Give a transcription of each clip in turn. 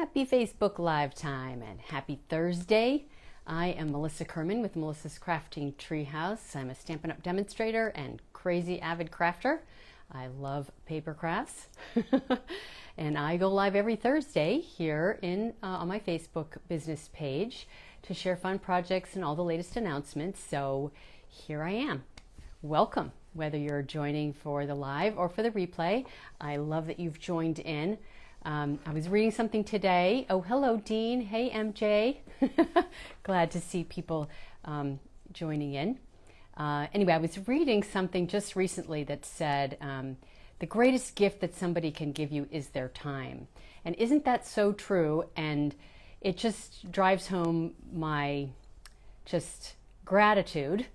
Happy Facebook Live time and happy Thursday. I am Melissa Kerman with Melissa's Crafting Treehouse. I'm a Stampin' Up! Demonstrator and crazy avid crafter. I love paper crafts. And I go live every Thursday here on my Facebook business page to share fun projects and all the latest announcements. So here I am. Welcome, whether you're joining for the live or for the replay. I love that you've joined in. I was reading something today. Oh, hello, Dean. Hey, MJ. Glad to see people joining in. Anyway, I was reading something just recently that said, the greatest gift that somebody can give you is their time. And isn't that so true? And it just drives home my just gratitude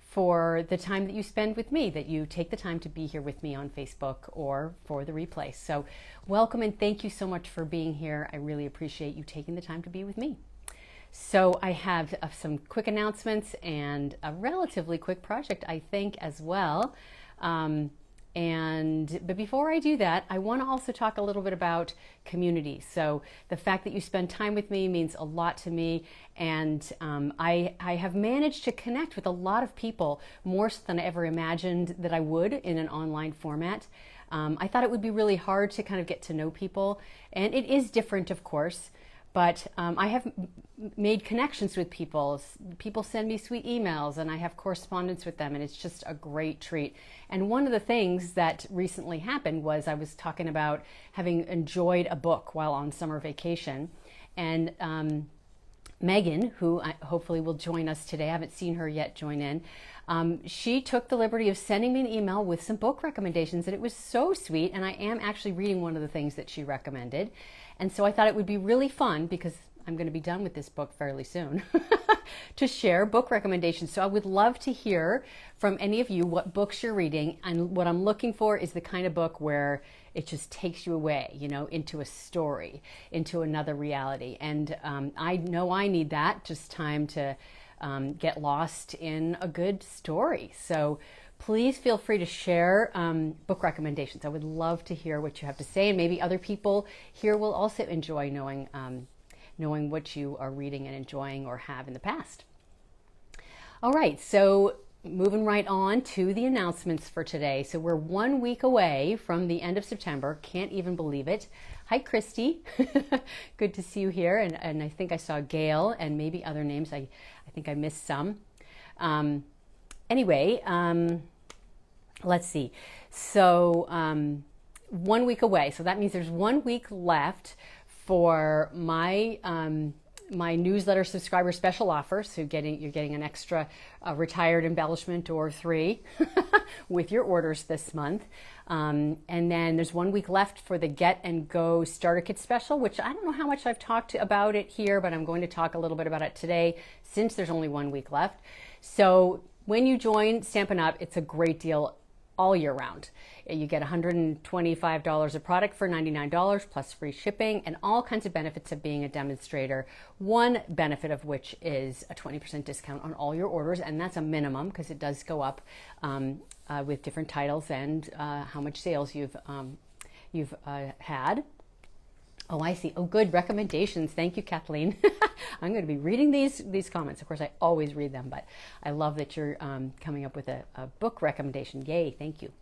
for the time that you spend with me, that you take the time to be here with me on Facebook or for the replay. So welcome and thank you so much for being here. I really appreciate you taking the time to be with me. So I have some quick announcements and a relatively quick project, I think, as well. But before I do that, I want to also talk a little bit about community. So the fact that you spend time with me means a lot to me, and I have managed to connect with a lot of people, more so than I ever imagined that I would in an online format. I thought it would be really hard to kind of get to know people, and it is different, of course. But I have made connections with people. People send me sweet emails and I have correspondence with them, and it's just a great treat. And one of the things that recently happened was I was talking about having enjoyed a book while on summer vacation. And Megan, who hopefully will join us today, I haven't seen her yet join in, she took the liberty of sending me an email with some book recommendations, and it was so sweet. And I am actually reading one of the things that she recommended. And so I thought it would be really fun, because I'm going to be done with this book fairly soon, to share book recommendations. So I would love to hear from any of you what books you're reading. And what I'm looking for is the kind of book where it just takes you away, you know, into a story, into another reality. And I know I need that, just time to get lost in a good story. So please feel free to share book recommendations. I would love to hear what you have to say, and maybe other people here will also enjoy knowing what you are reading and enjoying or have in the past. All right, so moving right on to the announcements for today. So we're 1 week away from the end of September. Can't even believe it. Hi, Christy. Good to see you here. And I think I saw Gail and maybe other names. I think I missed some. Anyway, let's see. So 1 week away. So that means there's 1 week left for my my newsletter subscriber special offer. So you're getting an extra retired embellishment or 3 with your orders this month. And then there's 1 week left for the Get and Go Starter Kit special, which I don't know how much I've talked about it here, but I'm going to talk a little bit about it today since there's only 1 week left. So when you join Stampin' Up!, it's a great deal all year round. You get $125 of product for $99 plus free shipping and all kinds of benefits of being a demonstrator. One benefit of which is a 20% discount on all your orders, and that's a minimum because it does go up with different titles and how much sales you've had. Oh, I see. Oh, good recommendations. Thank you, Kathleen. I'm going to be reading these comments. Of course, I always read them, but I love that you're coming up with a book recommendation. Yay, thank you.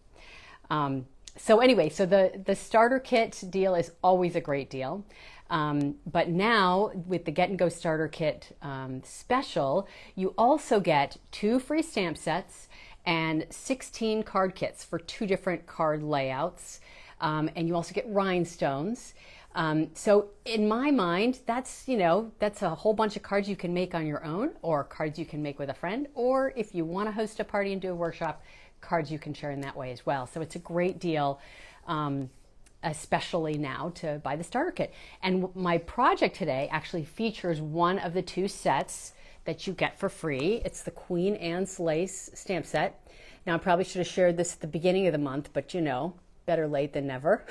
So anyway, so the starter kit deal is always a great deal. But now with the Get and Go Starter Kit special, you also get 2 free stamp sets and 16 card kits for 2 different card layouts. And you also get rhinestones. So in my mind, that's a whole bunch of cards you can make on your own, or cards you can make with a friend, or if you want to host a party and do a workshop, cards you can share in that way as well. So it's a great deal, especially now to buy the starter kit. And my project today actually features one of the 2 sets that you get for free. It's the Queen Anne's Lace stamp set. Now I probably should have shared this at the beginning of the month, but better late than never.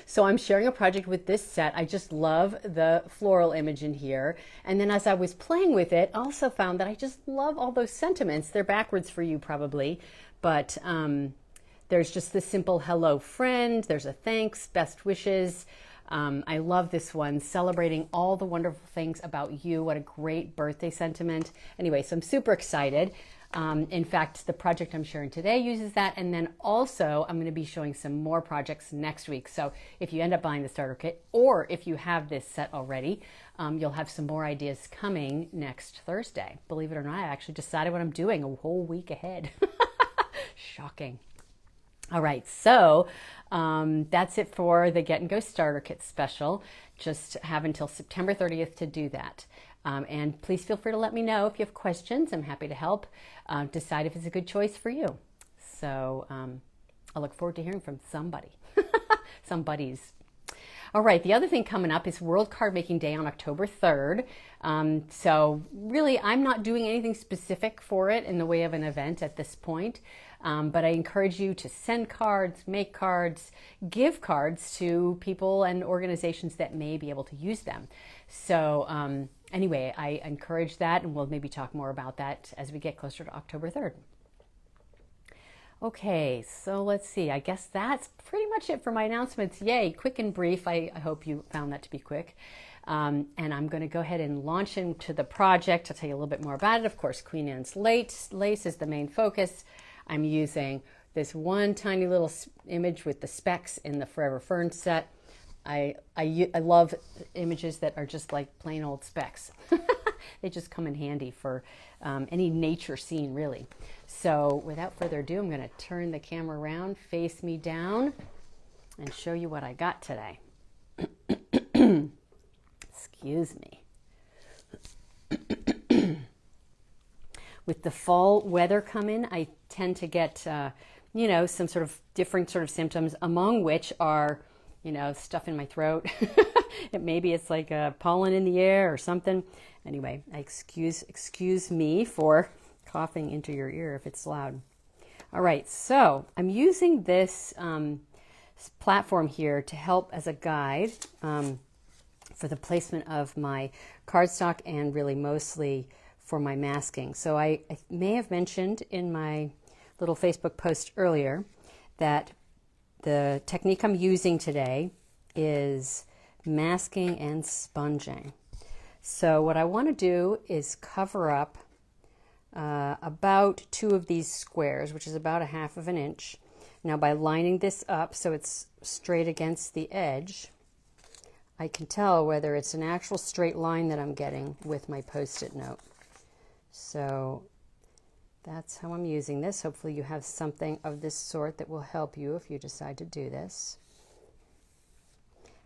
So I'm sharing a project with this set. I just love the floral image in here. And then as I was playing with it, I also found that I just love all those sentiments. They're backwards for you probably, but there's just the simple hello friend. There's a thanks, best wishes. I love this one, celebrating all the wonderful things about you. What a great birthday sentiment. Anyway, so I'm super excited. In fact, the project I'm sharing today uses that. And then also I'm going to be showing some more projects next week. So if you end up buying the starter kit, or if you have this set already, you'll have some more ideas coming next Thursday. Believe it or not, I actually decided what I'm doing a whole week ahead. Shocking. All right, so that's it for the Get and Go Starter Kit special. Just have until September 30th to do that. And please feel free to let me know if you have questions. I'm happy to help decide if it's a good choice for you. So I look forward to hearing from somebody, some buddies. All right, the other thing coming up is World Card Making Day on October 3rd. So really, I'm not doing anything specific for it in the way of an event at this point. But I encourage you to send cards, make cards, give cards to people and organizations that may be able to use them. So anyway, I encourage that, and we'll maybe talk more about that as we get closer to October 3rd. Okay, so let's see. I guess that's pretty much it for my announcements. Yay, quick and brief. I hope you found that to be quick. And I'm going to go ahead and launch into the project. I'll tell you a little bit more about it. Of course, Queen Anne's lace is the main focus. I'm using this one tiny little image with the specks in the Forever Fern set. I love images that are just like plain old specks. They just come in handy for any nature scene, really. So without further ado, I'm going to turn the camera around, face me down, and show you what I got today. Excuse me. With the fall weather coming, I tend to get, some sort of different sort of symptoms, among which are, stuff in my throat. Maybe it's like pollen in the air or something. Anyway, excuse me for coughing into your ear if it's loud. All right, so I'm using this platform here to help as a guide for the placement of my cardstock, and really mostly for my masking. So I may have mentioned in my little Facebook post earlier that the technique I'm using today is masking and sponging. So what I want to do is cover up about 2 of these squares, which is about 1/2 of an inch. Now by lining this up so it's straight against the edge, I can tell whether it's an actual straight line that I'm getting with my Post-it note. So that's how I'm using this. Hopefully you have something of this sort that will help you if you decide to do this.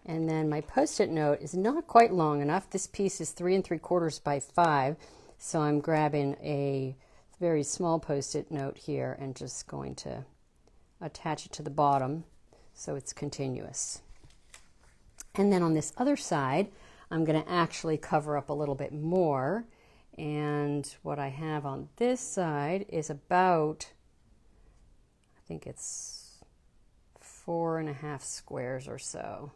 And then my Post-it note is not quite long enough. This piece is 3 3/4 by 5. So I'm grabbing a very small Post-it note here and just going to attach it to the bottom so it's continuous. And then on this other side, I'm going to actually cover up a little bit more. And what I have on this side is about, I think it's 4.5 squares or so.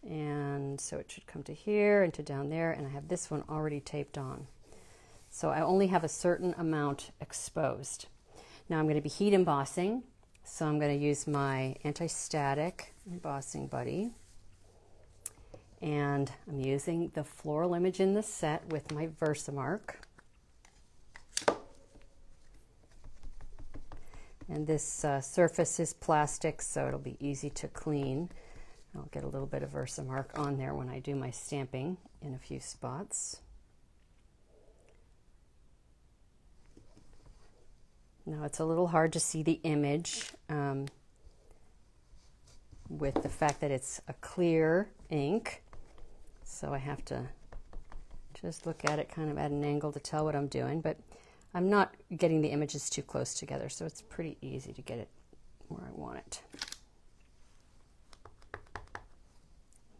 And so it should come to here and to down there, and I have this one already taped on. So I only have a certain amount exposed. Now I'm going to be heat embossing, so I'm going to use my anti-static embossing buddy. And I'm using the floral image in the set with my Versamark. And this surface is plastic, so it'll be easy to clean. I'll get a little bit of Versamark on there when I do my stamping in a few spots. Now it's a little hard to see the image with the fact that it's a clear ink. So I have to just look at it kind of at an angle to tell what I'm doing, but I'm not getting the images too close together, so it's pretty easy to get it where I want it.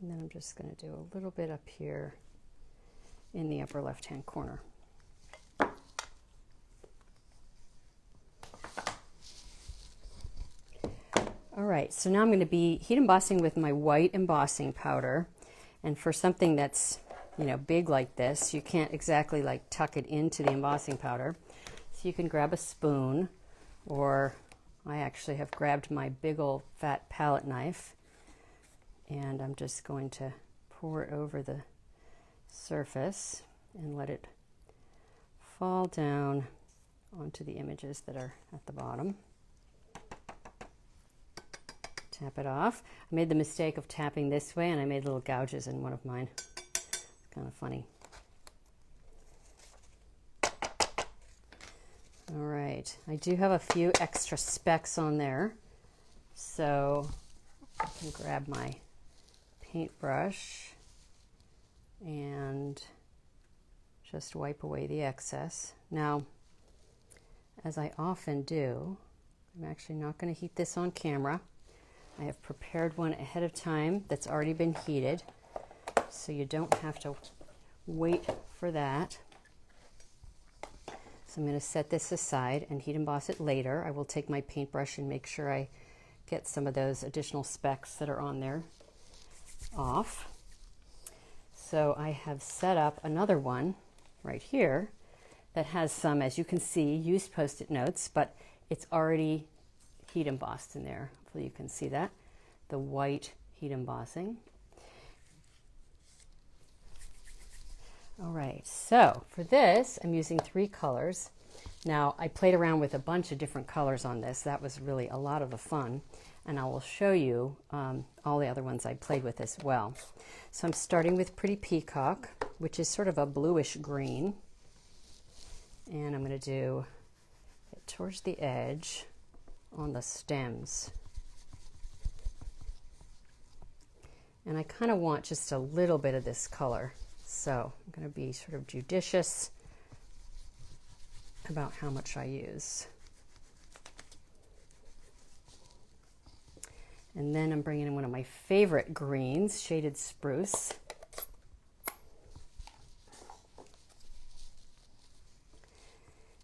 And then I'm just going to do a little bit up here in the upper left-hand corner. All right, so now I'm going to be heat embossing with my white embossing powder. And for something that's, big like this, you can't exactly like tuck it into the embossing powder. So you can grab a spoon, or I actually have grabbed my big old fat palette knife And I'm just going to pour it over the surface and let it fall down onto the images that are at the bottom. Tap it off. I made the mistake of tapping this way and I made little gouges in one of mine. It's kind of funny. All right, I do have a few extra specks on there, so I can grab my paintbrush and just wipe away the excess. Now, as I often do, I'm actually not going to heat this on camera. I have prepared one ahead of time that's already been heated, so you don't have to wait for that. So I'm going to set this aside and heat emboss it later. I will take my paintbrush and make sure I get some of those additional specks that are on there off. So I have set up another one right here that has some, as you can see, used Post-it notes, but it's already heat embossed in there. Hopefully you can see that, the white heat embossing. All right, so for this, I'm using 3 colors. Now, I played around with a bunch of different colors on this. That was really a lot of the fun, and I will show you all the other ones I played with as well. So I'm starting with Pretty Peacock, which is sort of a bluish green, and I'm going to do it towards the edge on the stems. And I kind of want just a little bit of this color. So I'm going to be sort of judicious about how much I use. And then I'm bringing in one of my favorite greens, Shaded Spruce.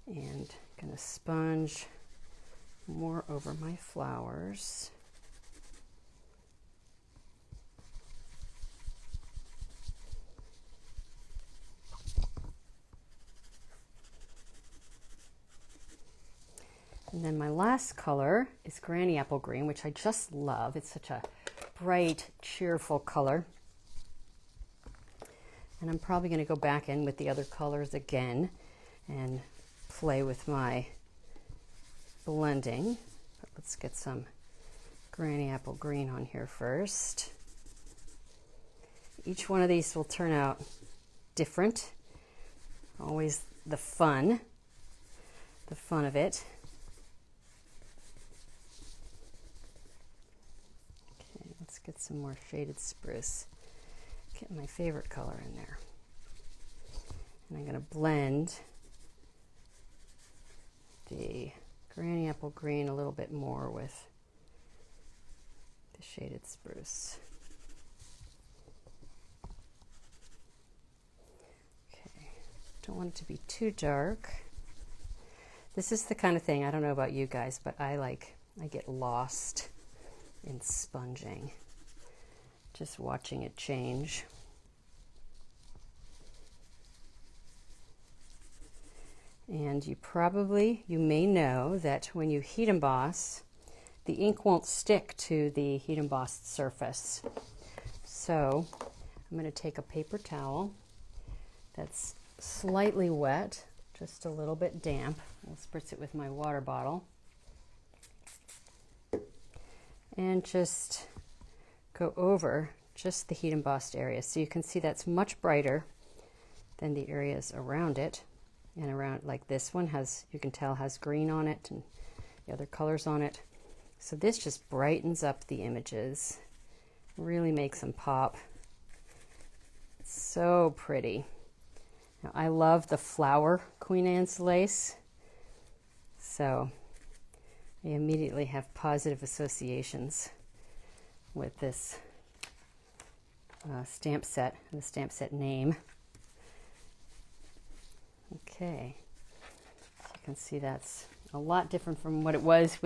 And I'm going to sponge more over my flowers. And then my last color is Granny Apple Green, which I just love. It's such a bright, cheerful color. And I'm probably going to go back in with the other colors again and play with my blending. But let's get some Granny Apple Green on here first. Each one of these will turn out different. Always the fun of it. Let's get some more Shaded Spruce. Get my favorite color in there. And I'm going to blend the Granny Apple Green a little bit more with the Shaded Spruce. Okay, don't want it to be too dark. This is the kind of thing, I don't know about you guys, but I get lost in sponging, just watching it change. And you may know that when you heat emboss, the ink won't stick to the heat embossed surface. So I'm going to take a paper towel that's slightly wet, just a little bit damp. I'll spritz it with my water bottle. And just go over just the heat embossed area. So you can see that's much brighter than the areas around it. And around, like this one has, you can tell has green on it and the other colors on it. So this just brightens up the images, really makes them pop. It's so pretty. Now, I love the flower Queen Anne's lace. So I immediately have positive associations with this stamp set and the stamp set name. Okay, so you can see that's a lot different from what it was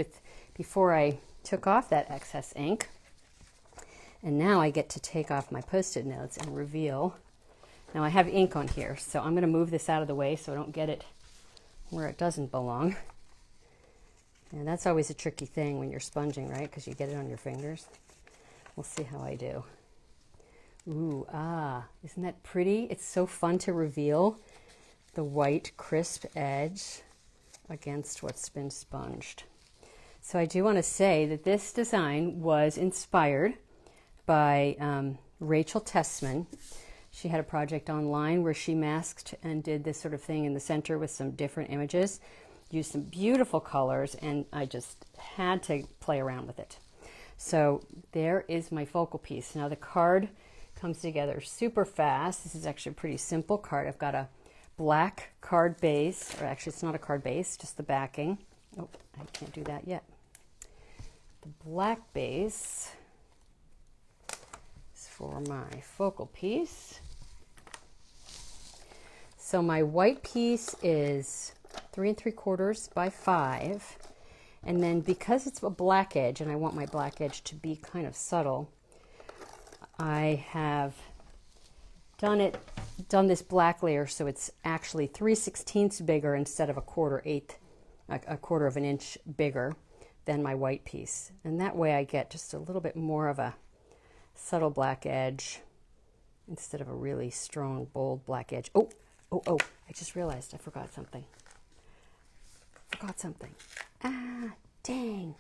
before I took off that excess ink. And now I get to take off my Post-it notes and reveal. Now I have ink on here, so I'm going to move this out of the way so I don't get it where it doesn't belong. And that's always a tricky thing when you're sponging, right? Because you get it on your fingers. We'll see how I do. Ooh, isn't that pretty? It's so fun to reveal the white crisp edge against what's been sponged. So I do want to say that this design was inspired by Rachel Tessman. She had a project online where she masked and did this sort of thing in the center with some different images, used some beautiful colors, and I just had to play around with it. So there is my focal piece. Now the card comes together super fast. This is actually a pretty simple card. I've got a black card base, or actually it's not a card base, just the backing. Oh, I can't do that yet. The black base is for my focal piece. So my white piece is 3 3/4 by 5. And then because it's a black edge, and I want my black edge to be kind of subtle, I have done this black layer so it's actually 3/16 bigger instead of a quarter of an inch bigger than my white piece. And that way I get just a little bit more of a subtle black edge instead of a really strong, bold black edge. Oh, I just realized I forgot something. Ah, dang.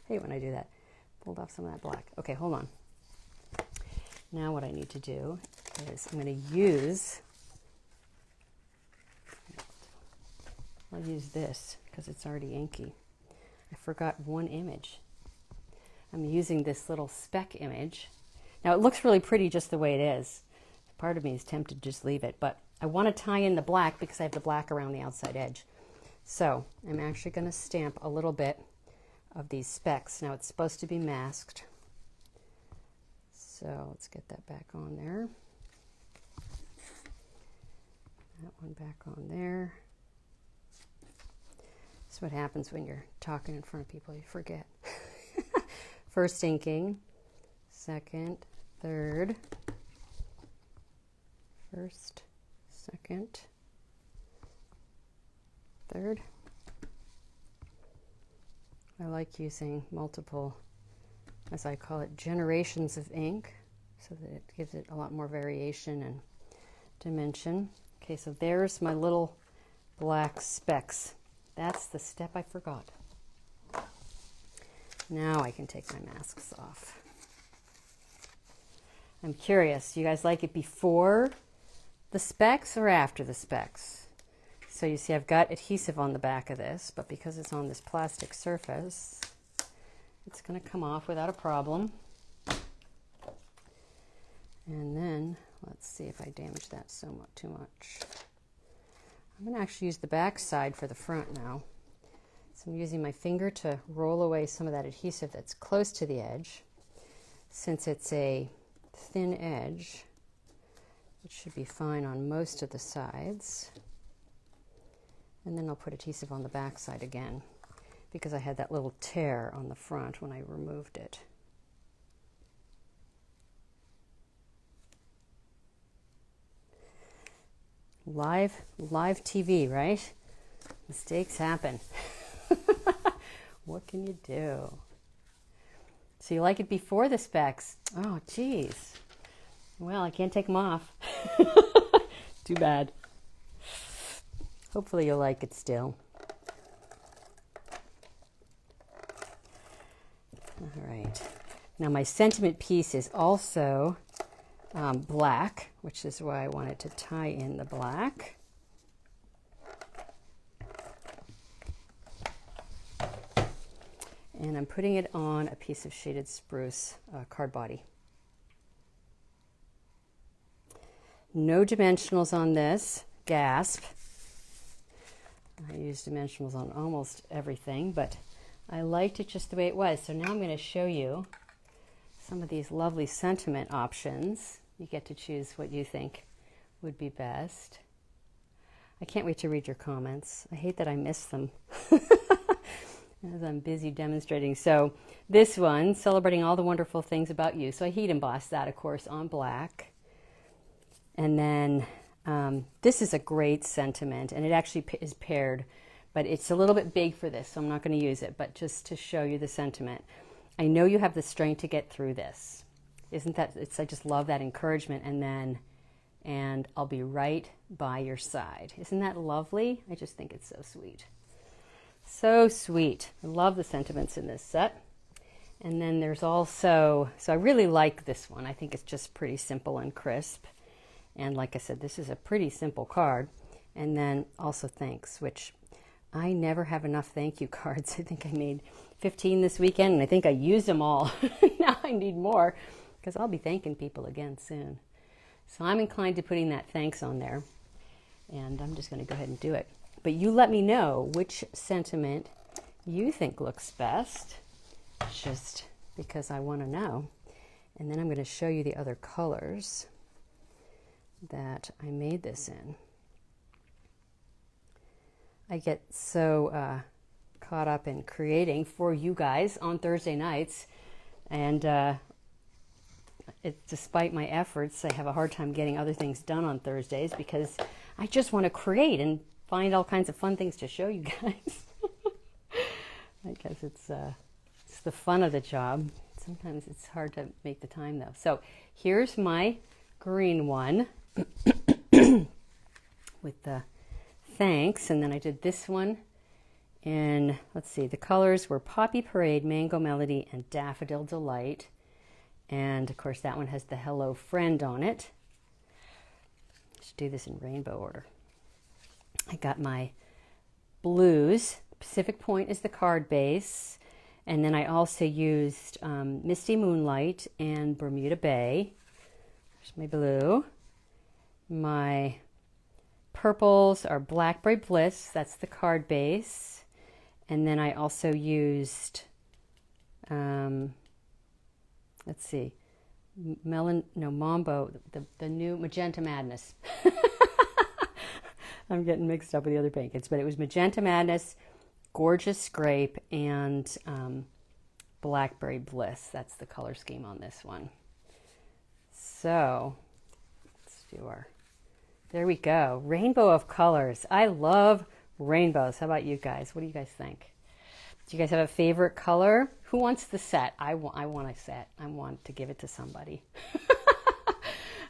Hate when I do that. Pulled off some of that black. Okay, hold on. Now what I need to do is I'm going to use, I'll use this because it's already inky. I forgot one image. I'm using this little speck image. Now it looks really pretty just the way it is. Part of me is tempted to just leave it, but I want to tie in the black because I have the black around the outside edge. So I'm actually going to stamp a little bit of these specks. Now it's supposed to be masked. So let's get that back on there. That one back on there. That's what happens when you're talking in front of people, you forget. First inking, second, third, first, second, third. I like using multiple, as I call it, generations of ink so that it gives it a lot more variation and dimension. Okay, so there's my little black specks. That's the step I forgot. Now I can take my masks off. I'm curious, do you guys like it before the specks or after the specks? So you see I've got adhesive on the back of this, but because it's on this plastic surface, it's going to come off without a problem. And then, let's see if I damage that too much. I'm going to actually use the back side for the front now. So I'm using my finger to roll away some of that adhesive that's close to the edge. Since it's a thin edge, it should be fine on most of the sides. And then I'll put adhesive on the back side again because I had that little tear on the front when I removed it. Live TV, right? Mistakes happen. What can you do? So you like it before the specs? Oh, geez. Well, I can't take them off. Too bad. Hopefully you'll like it still. All right. Now my sentiment piece is also black, which is why I wanted to tie in the black. And I'm putting it on a piece of shaded spruce card body. No dimensionals on this. Gasp. I use dimensionals on almost everything, but I liked it just the way it was. So now I'm going to show you some of these lovely sentiment options. You get to choose what you think would be best. I can't wait to read your comments. I hate that I miss them as I'm busy demonstrating. So this one, celebrating all the wonderful things about you. So I heat embossed that, of course, on black. And then this is a great sentiment, and it actually is paired, but it's a little bit big for this, so I'm not going to use it, but just to show you the sentiment. I know you have the strength to get through this. Isn't that, I just love that encouragement. And I'll be right by your side. Isn't that lovely? I just think it's so sweet. So sweet. I love the sentiments in this set. And then there's also, so I really like this one. I think it's just pretty simple and crisp. And like I said, this is a pretty simple card. And then also thanks, which I never have enough thank you cards. I think I made 15 this weekend, and I think I used them all. Now I need more, because I'll be thanking people again soon. So I'm inclined to putting that thanks on there. And I'm just going to go ahead and do it. But you let me know which sentiment you think looks best, just because I want to know. And then I'm going to show you the other colors that I made this in. I get so caught up in creating for you guys on Thursday nights, and despite my efforts, I have a hard time getting other things done on Thursdays because I just want to create and find all kinds of fun things to show you guys. I guess it's the fun of the job. Sometimes it's hard to make the time though. So here's my green one with the thanks, and then I did this one in, let's see, the colors were Poppy Parade, Mango Melody, and Daffodil Delight. And of course that one has the Hello Friend on it. I should do this in rainbow order. I got my blues. Pacific Point is the card base. And then I also used Misty Moonlight and Bermuda Bay. There's my blue. My purples are Blackberry Bliss. That's the card base. And then I also used, let's see, Mambo, the new Magenta Madness. I'm getting mixed up with the other pancakes, but it was Magenta Madness, Gorgeous Grape, and Blackberry Bliss. That's the color scheme on this one. So let's do our, there we go. Rainbow of colors. I love rainbows. How about you guys? What do you guys think? Do you guys have a favorite color? Who wants the set? I want a set. I want to give it to somebody.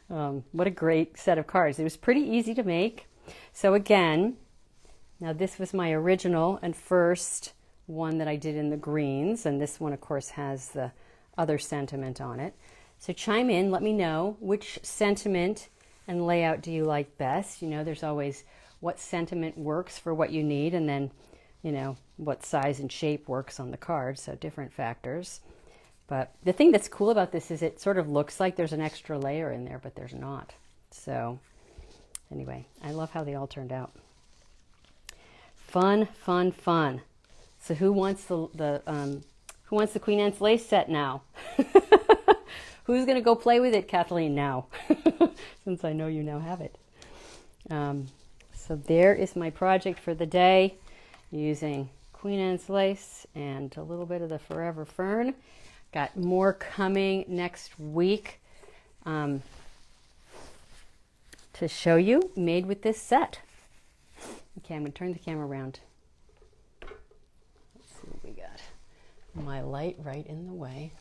What a great set of cards. It was pretty easy to make. So again, now this was my original and first one that I did in the greens, and this one of course has the other sentiment on it. So chime in, let me know which sentiment and layout do you like best. You know, there's always what sentiment works for what you need, and then, you know, what size and shape works on the card, so different factors. But the thing that's cool about this is it sort of looks like there's an extra layer in there, but there's not. So anyway, I love how they all turned out. Fun, fun, fun. So who wants the Queen Anne's Lace set now? Who's going to go play with it, Kathleen, now? Since I know you now have it. So there is my project for the day, using Queen Anne's Lace and a little bit of the Forever Fern. Got more coming next week to show you, made with this set. Okay, I'm going to turn the camera around. Let's see what we got. My light right in the way.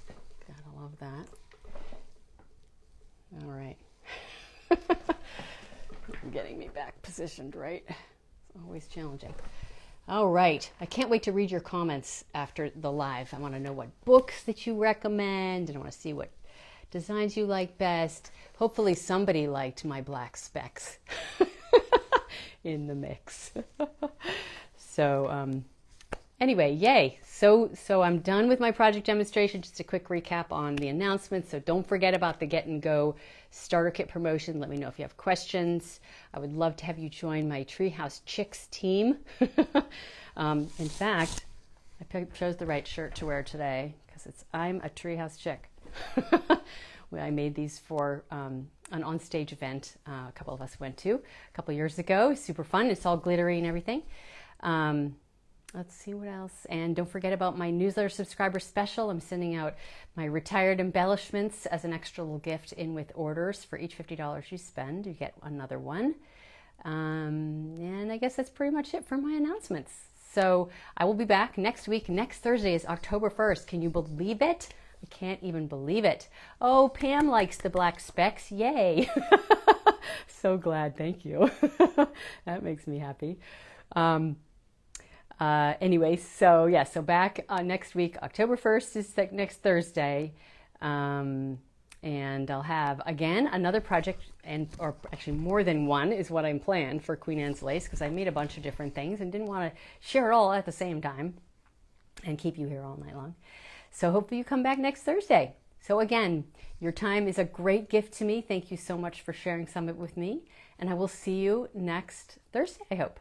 Gotta love that. All right. Getting me back positioned, right? It's always challenging. All right. I can't wait to read your comments after the live. I want to know what books that you recommend, and I want to see what designs you like best. Hopefully somebody liked my black specks in the mix. So anyway, yay. So I'm done with my project demonstration. Just a quick recap on the announcements. So don't forget about the Get and Go starter kit promotion. Let me know if you have questions. I would love to have you join my Treehouse Chicks team. In fact, I chose the right shirt to wear today because I'm a Treehouse Chick. I made these for an onstage event a couple of us went to a couple years ago. Super fun. It's all glittery and everything. Let's see what else. And don't forget about my newsletter subscriber special. I'm sending out my retired embellishments as an extra little gift in with orders. For each $50 you spend, you get another one. And I guess that's pretty much it for my announcements. So I will be back next week. Next Thursday is October 1st. Can you believe it? I can't even believe it. Oh, Pam likes the black specks. Yay. So glad. Thank you. That makes me happy. Anyway, so yeah, so back next week. October 1st is next Thursday. And I'll have, again, another project, or actually more than one is what I'm planned for Queen Anne's Lace, because I made a bunch of different things and didn't want to share it all at the same time and keep you here all night long. So hopefully you come back next Thursday. So again, your time is a great gift to me. Thank you so much for sharing some of it with me. And I will see you next Thursday, I hope.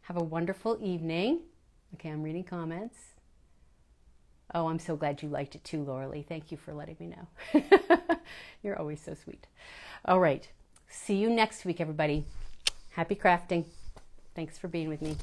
Have a wonderful evening. Okay, I'm reading comments. Oh, I'm so glad you liked it too, Laura Lee. Thank you for letting me know. You're always so sweet. All right. See you next week, everybody. Happy crafting. Thanks for being with me.